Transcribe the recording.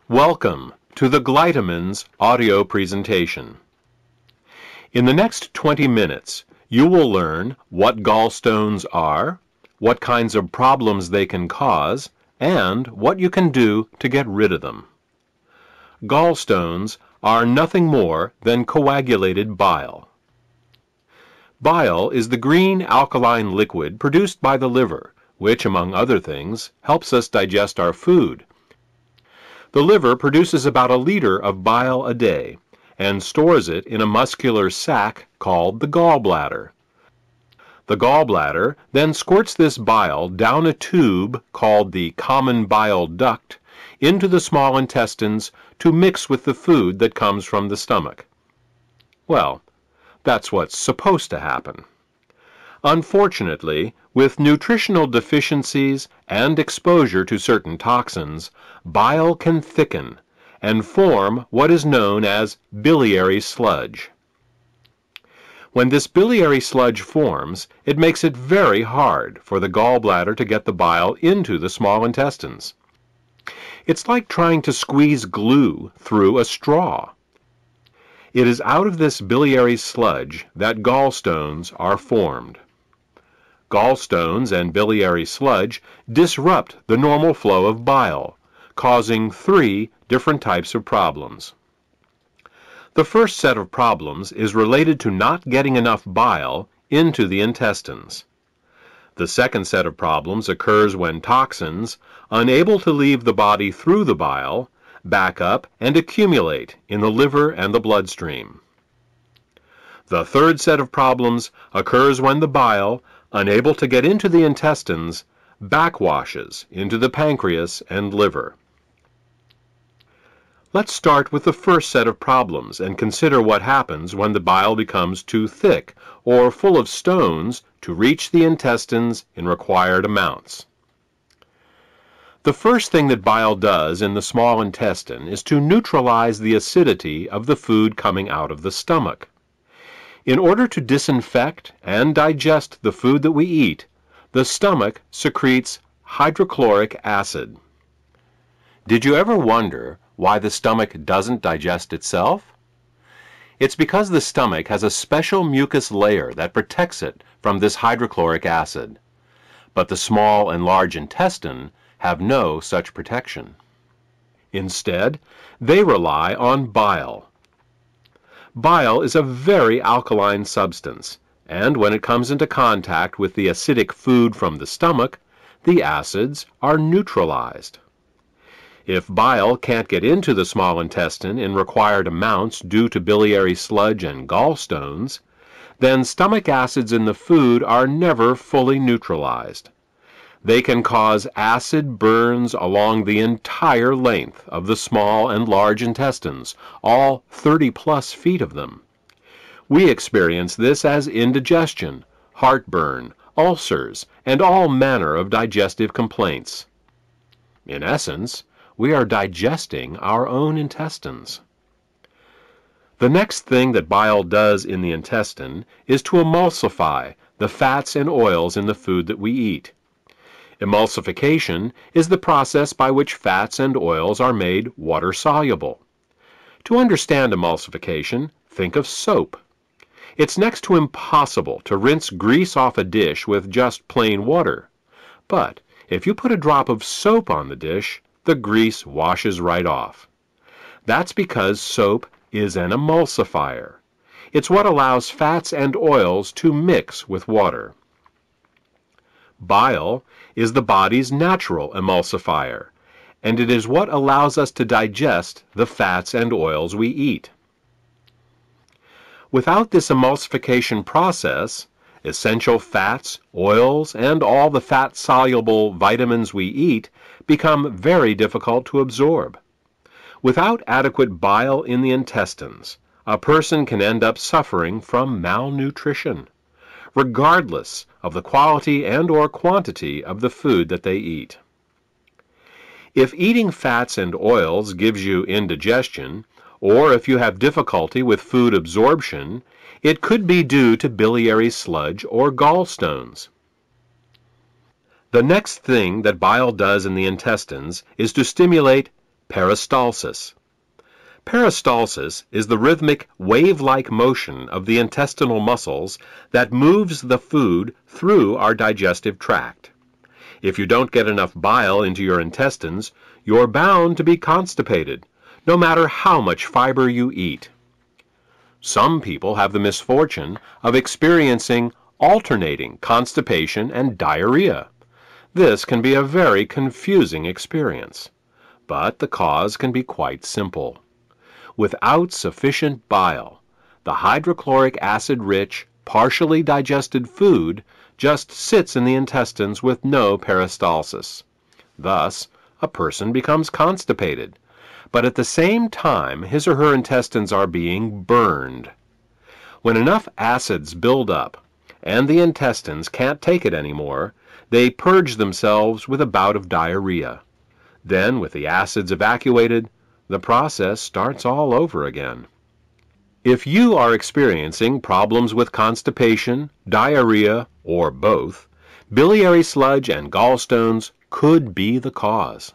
Welcome to the Glytamins audio presentation. In the next 20 minutes, you will learn what gallstones are, what kinds of problems they can cause, and what you can do to get rid of them. Gallstones are nothing more than coagulated bile. Bile is the green alkaline liquid produced by the liver, which, among other things, helps us digest our food. The liver produces about 1 liter of bile a day and stores it in a muscular sac called the gallbladder. The gallbladder then squirts this bile down a tube called the common bile duct into the small intestines to mix with the food that comes from the stomach. Well, that's what's supposed to happen. Unfortunately, with nutritional deficiencies and exposure to certain toxins, bile can thicken and form what is known as biliary sludge. When this biliary sludge forms, it makes it very hard for the gallbladder to get the bile into the small intestines. It's like trying to squeeze glue through a straw. It is out of this biliary sludge that gallstones are formed. Gallstones and biliary sludge disrupt the normal flow of bile, causing 3 different types of problems. The first set of problems is related to not getting enough bile into the intestines. The second set of problems occurs when toxins, unable to leave the body through the bile, back up and accumulate in the liver and the bloodstream. The third set of problems occurs when the bile, unable to get into the intestines, backwashes into the pancreas and liver. Let's start with the first set of problems and consider what happens when the bile becomes too thick or full of stones to reach the intestines in required amounts. The first thing that bile does in the small intestine is to neutralize the acidity of the food coming out of the stomach. In order to disinfect and digest the food that we eat, the stomach secretes hydrochloric acid. Did you ever wonder why the stomach doesn't digest itself? It's because the stomach has a special mucus layer that protects it from this hydrochloric acid. But the small and large intestine have no such protection. Instead, they rely on bile. Bile is a very alkaline substance, and when it comes into contact with the acidic food from the stomach, the acids are neutralized. If bile can't get into the small intestine in required amounts due to biliary sludge and gallstones, then stomach acids in the food are never fully neutralized. They can cause acid burns along the entire length of the small and large intestines, all 30+ feet of them. We experience this as indigestion, heartburn, ulcers, and all manner of digestive complaints. In essence, we are digesting our own intestines. The next thing that bile does in the intestine is to emulsify the fats and oils in the food that we eat. Emulsification is the process by which fats and oils are made water-soluble. To understand emulsification, think of soap. It's next to impossible to rinse grease off a dish with just plain water. But if you put a drop of soap on the dish, the grease washes right off. That's because soap is an emulsifier. It's what allows fats and oils to mix with water. Bile is the body's natural emulsifier, and it is what allows us to digest the fats and oils we eat. Without this emulsification process, essential fats, oils, and all the fat-soluble vitamins we eat become very difficult to absorb. Without adequate bile in the intestines, a person can end up suffering from malnutrition, regardless of the quality and/or quantity of the food that they eat. If eating fats and oils gives you indigestion, or if you have difficulty with food absorption, it could be due to biliary sludge or gallstones. The next thing that bile does in the intestines is to stimulate Peristalsis. Peristalsis is the rhythmic, wave-like motion of the intestinal muscles that moves the food through our digestive tract. If you don't get enough bile into your intestines, you're bound to be constipated, no matter how much fiber you eat. Some people have the misfortune of experiencing alternating constipation and diarrhea. This can be a very confusing experience, but the cause can be quite simple. Without sufficient bile, the hydrochloric acid-rich, partially digested food just sits in the intestines with no peristalsis. Thus, a person becomes constipated, but at the same time his or her intestines are being burned. When enough acids build up and the intestines can't take it anymore, they purge themselves with a bout of diarrhea. Then, with the acids evacuated, the process starts all over again. If you are experiencing problems with constipation, diarrhea, or both, biliary sludge and gallstones could be the cause.